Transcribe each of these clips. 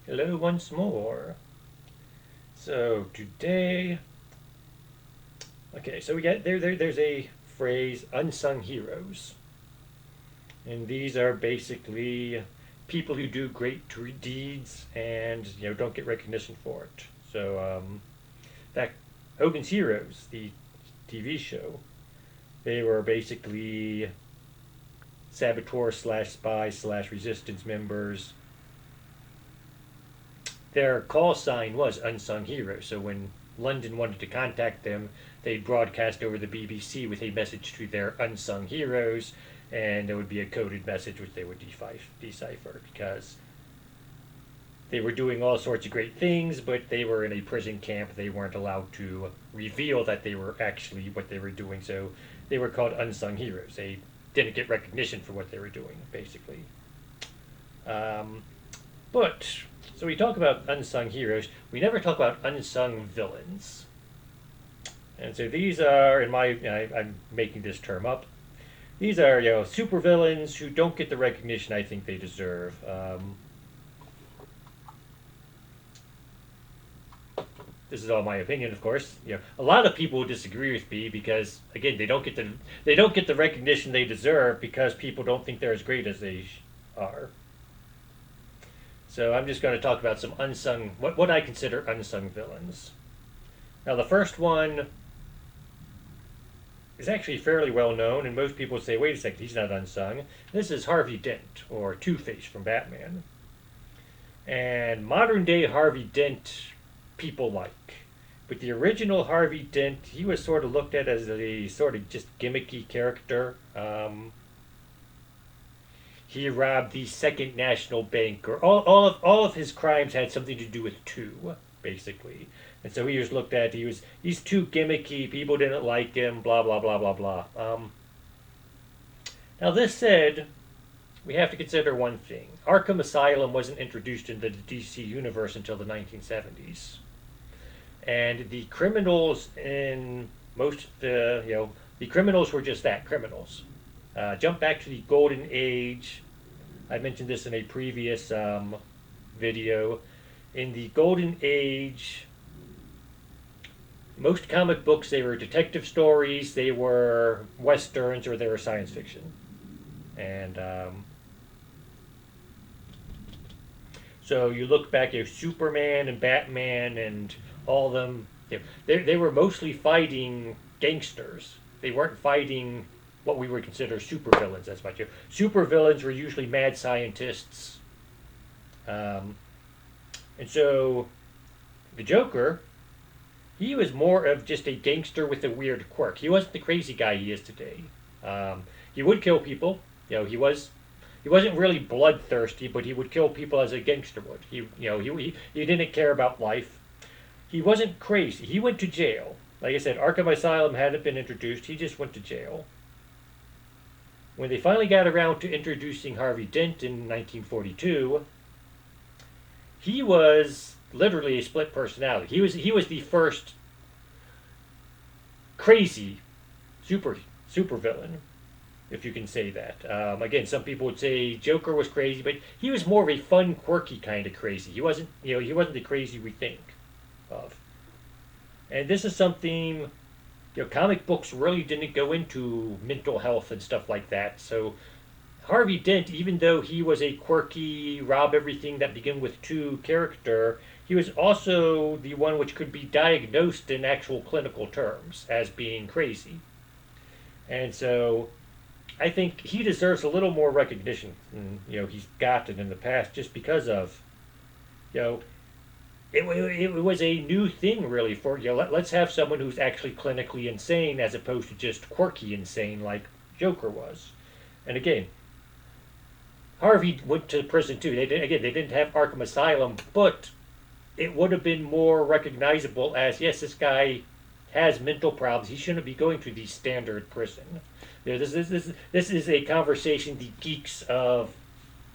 Hello once more. So today, okay, so we got there's a phrase unsung heroes. And these are basically people who do great deeds and don't get recognition for it. So in fact, Hogan's Heroes, the TV show, they were basically saboteur slash spy slash resistance members. Their call sign was Unsung Heroes. So when London wanted to contact them, they broadcast over the BBC with a message to their unsung heroes, and there would be a coded message which they would decipher because they were doing all sorts of great things, but they were in a prison camp. They weren't allowed to reveal that they were actually what they were doing, so they were called unsung heroes. They didn't get recognition for what they were doing, basically. Um, but so we talk about unsung heroes. We never talk about unsung villains. And so these are, I'm making this term up. These are super villains who don't get the recognition I think they deserve. This is all my opinion, of course. A lot of people disagree with me because again they don't get the recognition they deserve because people don't think they're as great as they are. So I'm just going to talk about some unsung, what I consider unsung villains. Now the first one is actually fairly well known, and most people say, wait a second, he's not unsung. This is Harvey Dent, or Two-Face from Batman. And modern day Harvey Dent people like. But the original Harvey Dent, he was sort of looked at as a sort of just gimmicky character. He robbed the Second National Bank, or all of his crimes had something to do with two, basically. And so he was looked at. He's too gimmicky. People didn't like him. Blah blah blah blah blah. Now this said, we have to consider one thing. Arkham Asylum wasn't introduced into the DC universe until the 1970s, and the criminals in most the criminals were just that, criminals. Jump back to the Golden Age. I mentioned this in a previous video. In the Golden Age, most comic books, they were detective stories, they were westerns, or they were science fiction. And so you look back at Superman and Batman and all of them, they were mostly fighting gangsters. They weren't fighting what we would consider supervillains as much. Supervillains were usually mad scientists. Um, and so the Joker, he was more of just a gangster with a weird quirk. He wasn't the crazy guy he is today. He would kill people. He wasn't really bloodthirsty, but he would kill people as a gangster would. He didn't care about life. He wasn't crazy. He went to jail. Like I said, Arkham Asylum hadn't been introduced. He just went to jail. When they finally got around to introducing Harvey Dent in 1942, he was literally a split personality. He was the first crazy super villain, if you can say that. Again, some people would say Joker was crazy, but he was more of a fun, quirky kind of crazy. He wasn't the crazy we think of. And this is something comic books really didn't go into mental health and stuff like that. So Harvey Dent, even though he was a quirky, rob everything that began with two character, he was also the one which could be diagnosed in actual clinical terms as being crazy. And so I think he deserves a little more recognition than he's gotten in the past, just because of you know it was a new thing really for let's have someone who's actually clinically insane as opposed to just quirky insane like Joker was. And again, Harvey went to prison too. They didn't have Arkham Asylum, but it would have been more recognizable as, yes, this guy has mental problems. He shouldn't be going to the standard prison. This is a conversation the geeks of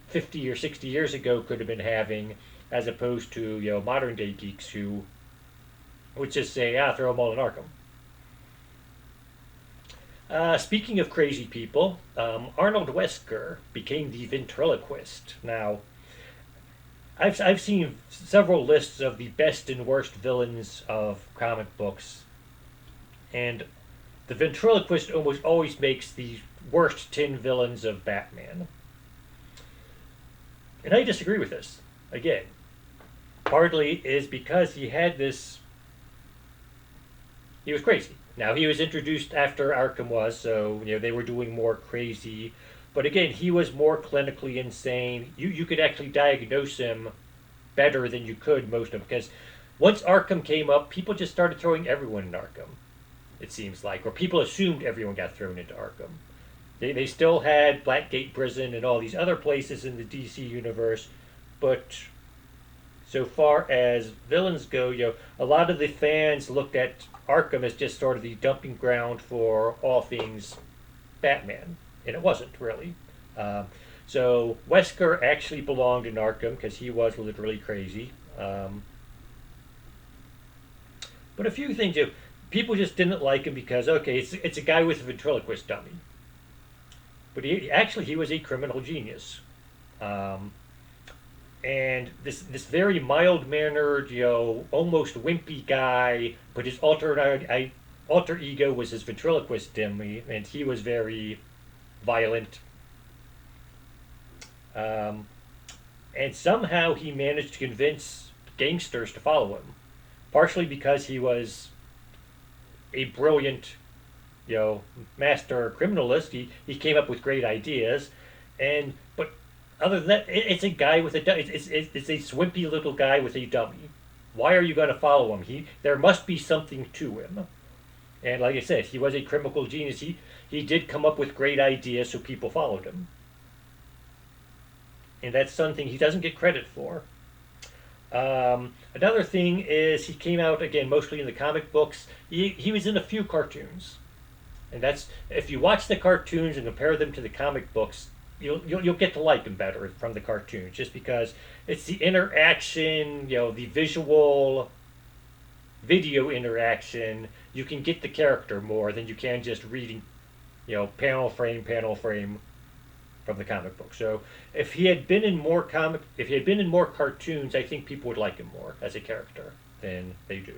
50 or 60 years ago could have been having, as opposed to modern day geeks who would just say, throw them all in Arkham. Speaking of crazy people, Arnold Wesker became the ventriloquist. Now, I've seen several lists of the best and worst villains of comic books, and the ventriloquist almost always makes the worst 10 villains of Batman. And I disagree with this. Again, partly is because he had this. He was crazy. Now, he was introduced after Arkham was, so, they were doing more crazy. But again, he was more clinically insane. You could actually diagnose him better than you could most of them. Because once Arkham came up, people just started throwing everyone in Arkham, it seems like. Or people assumed everyone got thrown into Arkham. They still had Blackgate Prison and all these other places in the DC universe, but so far as villains go, a lot of the fans looked at Arkham as just sort of the dumping ground for all things Batman, and it wasn't really. So Wesker actually belonged in Arkham because he was literally crazy. But a few things, people just didn't like him because okay, it's a guy with a ventriloquist dummy. But he was a criminal genius, and this very mild mannered, almost wimpy guy. But his alter ego was his ventriloquist dummy, and he was very violent. And somehow he managed to convince gangsters to follow him, partially because he was a brilliant master criminalist. He came up with great ideas, but other than that, it's a guy with it's a swimpy little guy with a dummy. Why are you going to follow him? There must be something to him. And like I said, he was a criminal genius. He did come up with great ideas, so people followed him. And that's something he doesn't get credit for. Another thing is he came out again mostly in the comic books. He was in a few cartoons. And that's if you watch the cartoons and compare them to the comic books, you'll get to like them better from the cartoons, just because it's the interaction, the visual, video interaction. You can get the character more than you can just reading, panel frame from the comic book. So if he had been in more cartoons, I think people would like him more as a character than they do.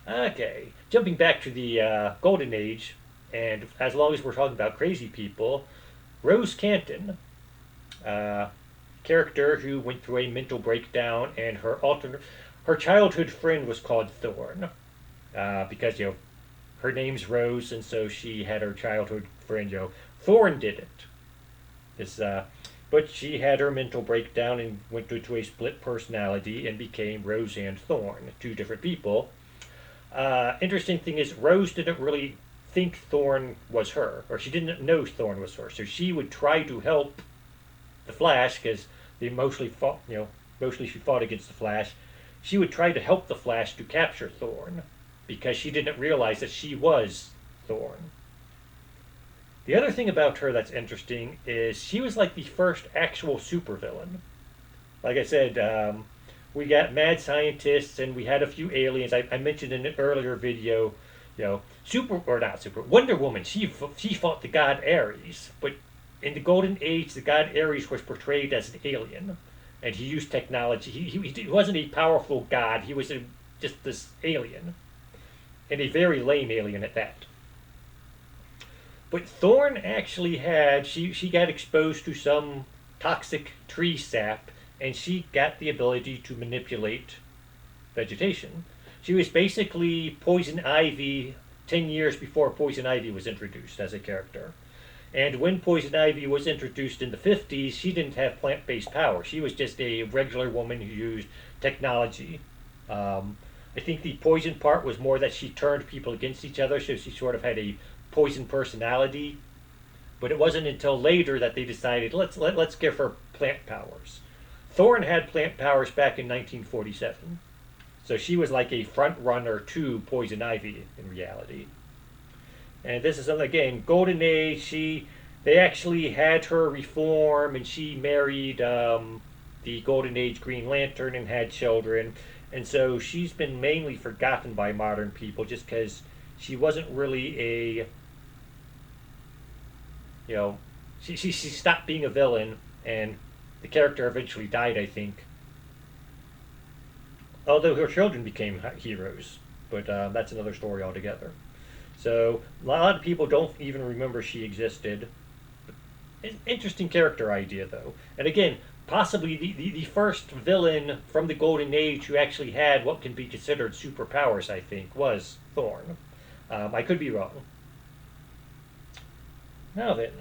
Okay, jumping back to the Golden Age, and as long as we're talking about crazy people, Rose Canton, character who went through a mental breakdown, and her childhood friend was called Thorn, because her name's Rose, and so she had her childhood friend. Thorn didn't. But she had her mental breakdown and went into a split personality and became Rose and Thorn, two different people. Interesting thing is, Rose didn't really think Thorn was her, or she didn't know Thorn was her. So she would try to help the Flash because they mostly fought. Mostly she fought against the Flash. She would try to help the Flash to capture Thorn because she didn't realize that she was Thorn. The other thing about her that's interesting is she was like the first actual supervillain. Like I said, we got mad scientists and we had a few aliens. I mentioned in an earlier video, Wonder Woman. She fought the god Ares, but in the Golden Age, the god Ares was portrayed as an alien, and he used technology. He wasn't a powerful god. He was just this alien, and a very lame alien at that. But Thorn actually she got exposed to some toxic tree sap, and she got the ability to manipulate vegetation. She was basically Poison Ivy 10 years before Poison Ivy was introduced as a character. And when Poison Ivy was introduced in the 50s, she didn't have plant-based power. She was just a regular woman who used technology. I think the poison part was more that she turned people against each other, so she sort of had a poison personality. But it wasn't until later that they decided, let's give her plant powers. Thorn had plant powers back in 1947. So she was like a front runner to Poison Ivy in reality. And this is again Golden Age. They actually had her reform, and she married the Golden Age Green Lantern and had children. And so she's been mainly forgotten by modern people just because she wasn't really she stopped being a villain and the character eventually died, I think. Although her children became heroes, but that's another story altogether. So a lot of people don't even remember she existed. Interesting character idea, though. And again, possibly the first villain from the Golden Age who actually had what can be considered superpowers, I think, was Thorn. I could be wrong. Now then,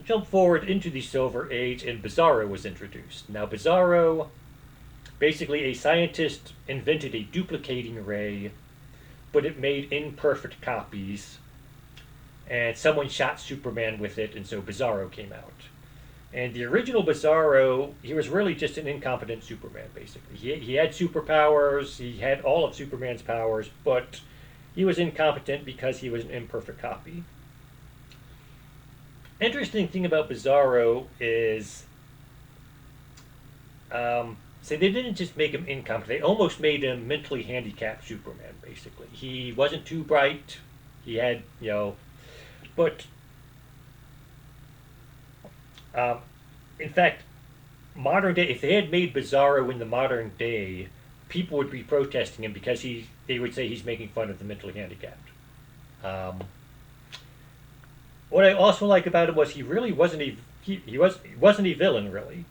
jump forward into the Silver Age, and Bizarro was introduced. Now, Bizarro, basically a scientist, invented a duplicating ray, but it made imperfect copies, and someone shot Superman with it, and so Bizarro came out. And the original Bizarro, he was really just an incompetent Superman, basically. He had superpowers, he had all of Superman's powers, but he was incompetent because he was an imperfect copy. Interesting thing about Bizarro is, so they didn't just make him incompetent; they almost made him mentally handicapped Superman. Basically, he wasn't too bright. He had, but um, in fact, modern day, if they had made Bizarro in the modern day, people would be protesting him because they would say he's making fun of the mentally handicapped. Um, what I also like about him was he really wasn't he wasn't a villain really.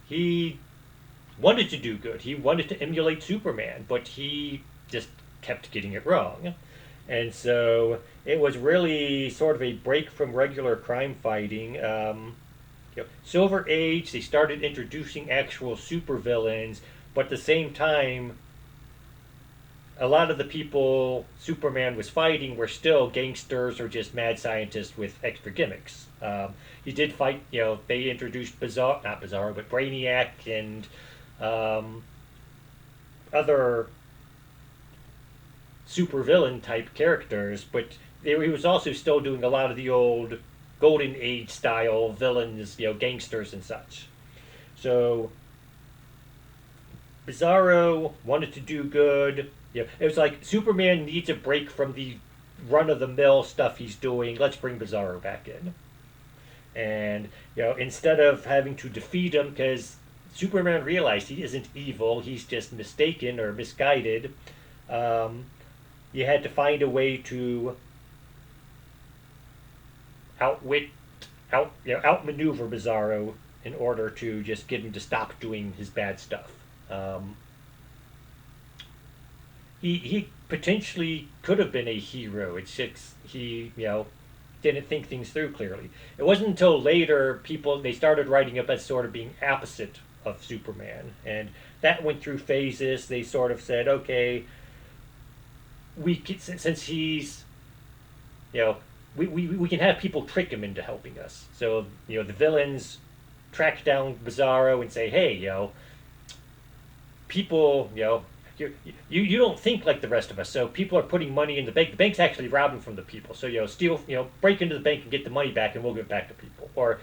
He wanted to do good. He wanted to emulate Superman, but he just kept getting it wrong. And so it was really sort of a break from regular crime fighting. Silver Age, they started introducing actual supervillains, but at the same time, a lot of the people Superman was fighting were still gangsters or just mad scientists with extra gimmicks. He did fight, they introduced not Bizarro, but Brainiac and other supervillain type characters, but he was also still doing a lot of the old Golden Age style villains, gangsters and such. So Bizarro wanted to do good. It was like Superman needs a break from the run of the mill stuff he's doing. Let's bring Bizarro back in. And instead of having to defeat him, because Superman realized he isn't evil, he's just mistaken or misguided. You had to find a way to outmaneuver Bizarro in order to just get him to stop doing his bad stuff. He potentially could have been a hero. It's just he didn't think things through clearly. It wasn't until later they started writing up as sort of being opposite of Superman, and that went through phases. They sort of said, okay, since he's we can have people trick him into helping us. So the villains track down Bizarro and say, hey, people, you don't think like the rest of us. So people are putting money in the bank. The bank's actually robbing from the people. So steal, break into the bank and get the money back, and we'll give it back to people. Or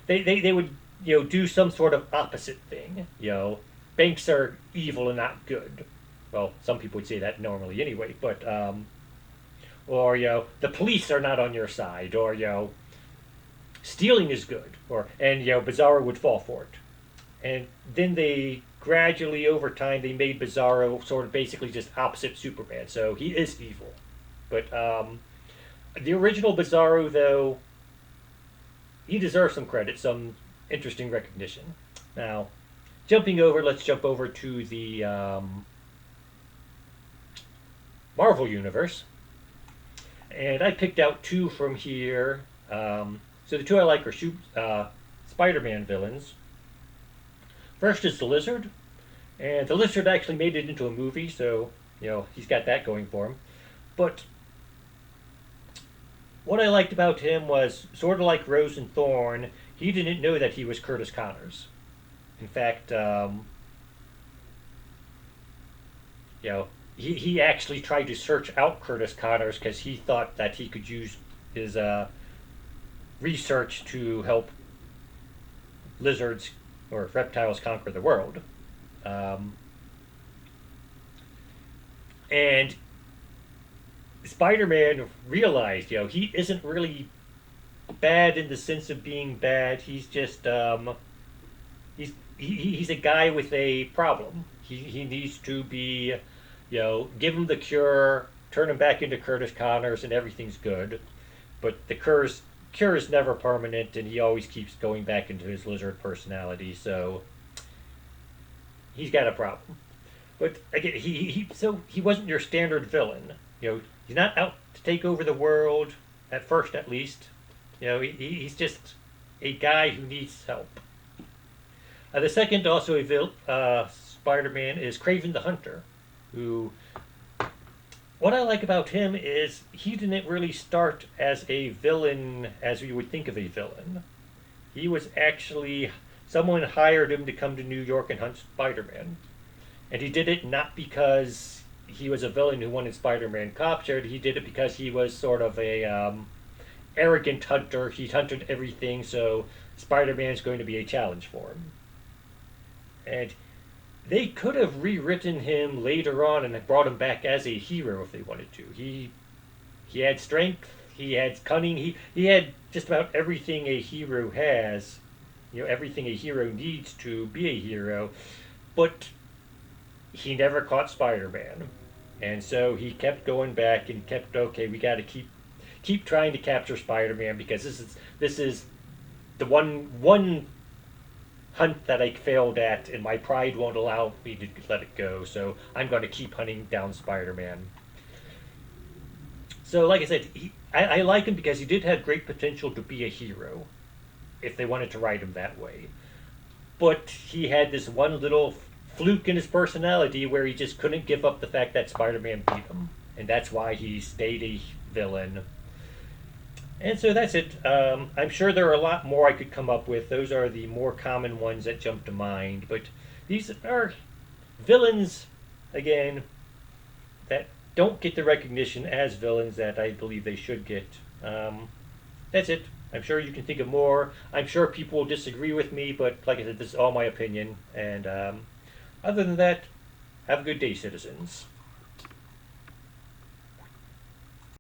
they would do some sort of opposite thing. Banks are evil and not good. Well, some people would say that normally anyway, but or the police are not on your side, or stealing is good, and Bizarro would fall for it. And then they gradually over time they made Bizarro sort of basically just opposite Superman, so he is evil. But the original Bizarro, though, he deserves some credit, some interesting recognition. Now, let's jump over to the Marvel Universe. And I picked out two from here. So the two I like are Spider-Man villains. First is the Lizard. And the Lizard actually made it into a movie, so, he's got that going for him. But what I liked about him was, sort of like Rose and Thorn, he didn't know that he was Curtis Connors. In fact, he actually tried to search out Curtis Connors because he thought that he could use his research to help lizards or reptiles conquer the world. And Spider-Man realized, he isn't really bad in the sense of being bad. He's just he's a guy with a problem. He needs to be, give him the cure, turn him back into Curtis Connors, and everything's good. But the cure is never permanent, and he always keeps going back into his lizard personality. So he's got a problem. But again, he wasn't your standard villain. He's not out to take over the world at first, at least. He's just a guy who needs help. The second, also a Spider-Man, is Craven the Hunter, who, what I like about him is he didn't really start as a villain as we would think of a villain. He was actually, someone hired him to come to New York and hunt Spider-Man. And he did it not because he was a villain who wanted Spider-Man captured. He did it because he was sort of a arrogant hunter. He hunted everything, so Spider-Man's going to be a challenge for him. And they could have rewritten him later on and brought him back as a hero if they wanted to. He had strength, he had cunning, he had just about everything a hero has. Everything a hero needs to be a hero. But he never caught Spider-Man. And so he kept going back and kept, okay, we got to keep trying to capture Spider-Man because this is the one hunt that I failed at, and my pride won't allow me to let it go. So I'm going to keep hunting down Spider-Man. So, like I said, I like him because he did have great potential to be a hero, if they wanted to write him that way. But he had this one little fluke in his personality where he just couldn't give up the fact that Spider-Man beat him, and that's why he stayed a villain. And so that's it. I'm sure there are a lot more I could come up with. Those are the more common ones that jump to mind. But these are villains, again, that don't get the recognition as villains that I believe they should get. That's it. I'm sure you can think of more. I'm sure people will disagree with me, but like I said, this is all my opinion. And other than that, have a good day, citizens.